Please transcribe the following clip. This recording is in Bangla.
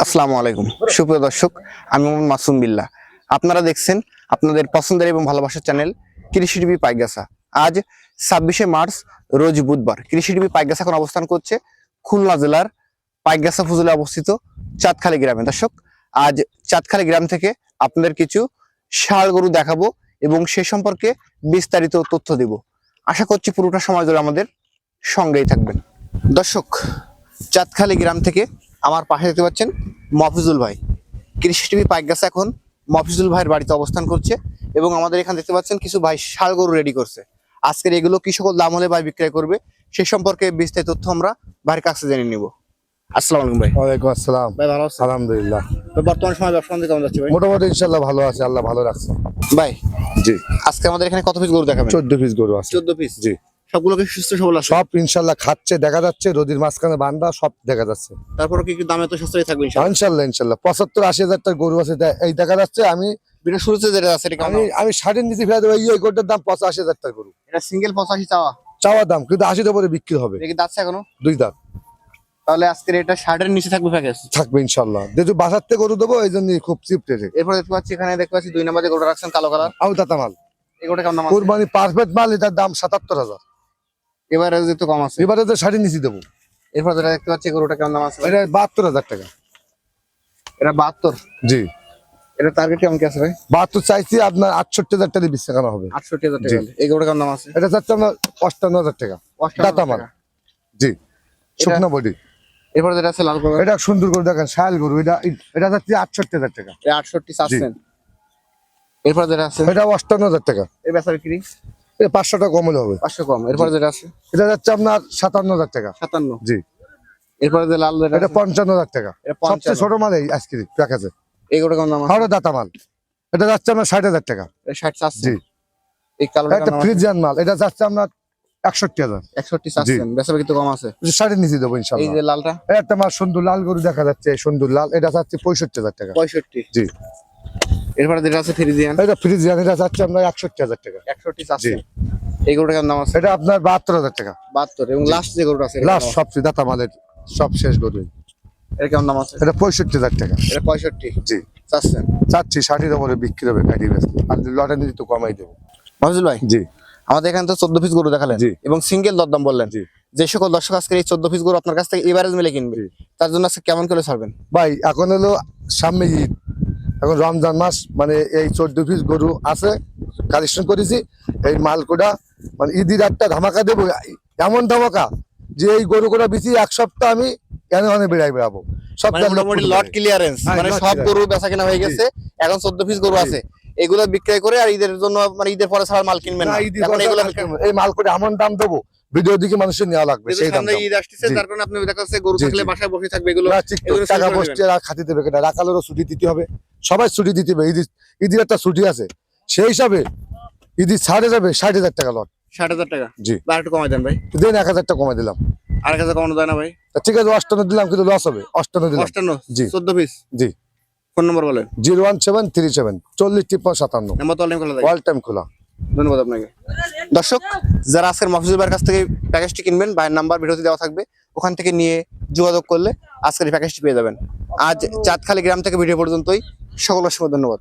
আসসালামু আলাইকুম সুপ্রিয় দর্শক, আমি মোহাম্মদ মাসুম বিল্লাহ। আপনারা দেখছেন আপনাদের পছন্দের এবং ভালোবাসার চ্যানেল কৃষি টিভি পাইকগাছা। আজ 26শে মার্চ রোজ বুধবার। কৃষি টিভি পাইকগাছা এখন অবস্থান করছে খুলনা জেলার পাইকগাছা উপজেলা অবস্থিত চাঁদখালী গ্রামে। দর্শক, আজ চাঁদখালী গ্রাম থেকে আপনাদের কিছু ষাঁড় গরু দেখাবো এবং সে সম্পর্কে বিস্তারিত তথ্য দেব। আশা করছি পুরোটা সময় ধরে আমাদের সঙ্গেই থাকবেন। দর্শক, চাঁদখালী গ্রাম থেকে আমার পাশে দেখতে পাচ্ছেন মফিজুল ভাই। কৃষি টিভি পাইকগাছা এখন মফিজুল ভাইয়ের বাড়িতে অবস্থান করছে এবং আমাদের এখানে দেখতে পাচ্ছেন কিছু ভাই ষাঁড় গরু রেডি করছে। আজকের এগুলো কি সকল দাম হলে ভাই বিক্রয় করবে সে সম্পর্কে বিস্তারিত তথ্য আমরা ভাইয়ের কাছে জেনে নিব। আসসালামু আলাইকুম ভাই। ওয়ালাইকুম আসসালাম। ভাই ভালো আছেন? আলহামদুলিল্লাহ। তো বর্তমান সময় ব্যবসা বাণিজ্য কেমন যাচ্ছে ভাই? মোটামুটি ইনশাল্লাহ ভালো আছে, আল্লাহ ভালো রাখছে। ভাই জি, আজকে আমাদের এখানে কত পিস গরু দেখাবেন? 14 পিস গরু আছে। 14 পিস। জি, সবগুলো কি সুস্থ সবল আছে? সব ইনশাল্লাহ খাচ্ছে, দেখা যাচ্ছে রোদির মাঝখানে বান্ধা, সব দেখা যাচ্ছে। তারপরে কি দামে তো সস্তায় থাকবে ইনশাআল্লাহ? ইনশাল্লাহ ইনশাল্লাহ 75-80 হাজার টাকা গরু আছে, এই দেখা যাচ্ছে। আমি বিনা শুরুতে যেটা আছে এটা কেমন? আমি 60 নিচে ফেলে দেবো। এই গরুটার দাম 85,000 টাকা গরু, এটা সিঙ্গেল 85 চাওয়া চাওয়া দাম, কিন্তু 80 পরে বিক্রি হবে। এটা কি দাচ্ছে এখনো? 2 দাঁত তাহলে আজকের এটা 60 এর নিচে থাকবে প্যাকেজ? থাকবে ইনশাল্লাহ। যেহেতু বাজার থেকে গরু দেবো এই জন্য খুব চিপ রেটে। এরপর দেখতে পাচ্ছি এখানে দেখতে পাচ্ছি 2 নম্বরে গরুটা রাখছেন কালো কালার। আউ দাতা মাল, এগুলোটা কেমন দাম আছে? কুরবানি পারফেক্ট মাল, এটার দাম 77,000। এবারে যেহেতু কম আছে। এবারে তো 60 নিচে দেবো। এরপর যেটা দেখতে পাচ্ছি গরুটা কেমন দাম আছে? এটা 72,000 টাকা। এটা 72। জি, এটা টার্গেট কেমন কি আছে ভাই? 72 চাইছি, আপনার 68,000 টাকা বিশ টাকা হবে। 68,000 টাকা। এই গরুটা কেমন দাম আছে? এটা চাচ্ছে আমরা 58,000 টাকা। 58,000 দাতা মাল। টাকা। জি, শুকনো বডি। এরপর যেটা আছে লাল কালার। এটা সুন্দর করে দেখেন, শাল গরু। এটা চাচ্ছে 68,000 টাকা। এটা 68 চাচ্ছেন। এরপর যেটা আছে এটা 58,000 টাকা। এই বেচা বিক্রি এটা 500 টাকা কম হলে হবে। 500 কম। এরপর যেটা আছে এটা যাচ্ছে আপনার 57,000 টাকা। 57। জি, এরপর যে লাল যেটা এটা আছে 55,000 টাকা। এটা সবচেয়ে 55। ছোট মাল এই আইসক্রিম প্যাকেজে। এই গরুটা কেমন দাম আছে? হাওড়া দাতা মাল। এটা যাচ্ছে আপনার 60,000 টাকা। এটা 60 চাচ্ছেন। জি, এই কালোটা এটা কেমন আছে? ফ্রিজিয়ান মাল। এটা যাচ্ছে আপনার 61,000। 61 চাচ্ছেন। বেচা বিক্রি তো কম আছে। 60 নিচে দেবো এই ইনশাল্লাহ। যে লালটা একটা মাল সুন্দর লাল গরু দেখা যাচ্ছে, সুন্দর লাল। এটা যাচ্ছে 65,000 টাকা। 65। জি, এরপর যেটা আছে ফ্রিজিয়ান এটা ফ্রিজিয়ান। এটা যাচ্ছে আপনার 61,000 টাকা। 61 চাচ্ছেন। এই গরুটা কেমন দাম আছে? এটা আপনার 72,000 টাকা। 72। এবং লাস্ট যে গরুটা আছে লাস্ট সবচেয়ে দাতা মালের সব শেষ গরু। এটা কেমন দাম আছে? এটা 65,000 টাকা। এটা 65 জি, চাচ্ছেন। চাচ্ছি 60 পরে বিক্রি হবে গাড়ি বেচলে। আর লটে নিতে একটু কমাই দেবো। মফিজুল ভাই, জি, আমাদের এখানে তো 14 পিস গরু দেখালেন জি। এবং সিঙ্গেল দরদাম বললেন। জি, যে সকল দর্শক আজকে এই 14 পিস গরু আপনার কাছ থেকে এভারেজ মিলে কিনবে, জি। তার জন্য আজকে কেমন করে ছাড়বেন? ভাই এখন হলো সামনে ঈদ, এখন রমজান মাস, মানে এই 14 পিস গরু আছে, কালেকশন করেছি। এই মালকোটা মানে ঈদের একটা ধামাকা দেবো, এমন ধামাকা যে এই গরু কোটা বেশি 1 সপ্তাহ আমি এনে বেড়াবো। সব মানে মোটামুটি লট ক্লিয়ারেন্স, হ্যাঁ, মানে lot সব clearance। গরু বেচা কেনা হয়ে গেছে। এখন 14 পিস গরু জি। আছে, এগুলো বিক্রয় করে আর ঈদের জন্য মানে ঈদের পরে ছাড়া মাল কিনবেন না। না, ঈদের এখন পরে এগুলো এই মালকোটা এমন দাম দেবো, ভিডিও দিকে মানুষের নেওয়া লাগবে যেহেতু সেই দাম। সামনে ঈদ আসছে, জি। যার কারণে আপনি দেখা যাচ্ছে গরু জি, থাকলে জি। বাসায় বসে থাকবে এগুলো। এগুলো টাকা শেষ করে বসছে আর খাতি দেবে কেনা, রাখালেরও ছুটি দিতে হবে, সবাই ছুটি দিতে হবে। ঈদের একটা ছুটি আছে, সেই হিসাবে ঈদের ছাড়ে যাবে 60,000 টাকা লট। 60,000 টাকা। জি, বা একটু কমাই দেন ভাই। দেন 1,000 টাকা কমাই দিলাম। আর 1000 কমানো যায় না ভাই? তা ঠিক আছে, 58 দিলাম, কিন্তু লস হবে। 58 দিলাম। 58। জি। 14 পিস। জি, ফোন নম্বর বলেন। 01737 40 53 57। নাম্বার তো অনলাইন খোলা যায়। অল টাইম খোলা। ধন্যবাদ আপনাকে। দর্শক, যারা আজকের মফিজুল ভাইয়ের কাছ থেকে প্যাকেজটি কিনবেন, ভাইয়ের নাম্বার ভিডিওতে দেওয়া থাকবে, ওখান থেকে নিয়ে যোগাযোগ করলে আজকের এই প্যাকেজটি পেয়ে যাবেন। আজ চাঁদখালী গ্রাম থেকে ভিডিও পর্যন্তই। সকলের সঙ্গে ধন্যবাদ।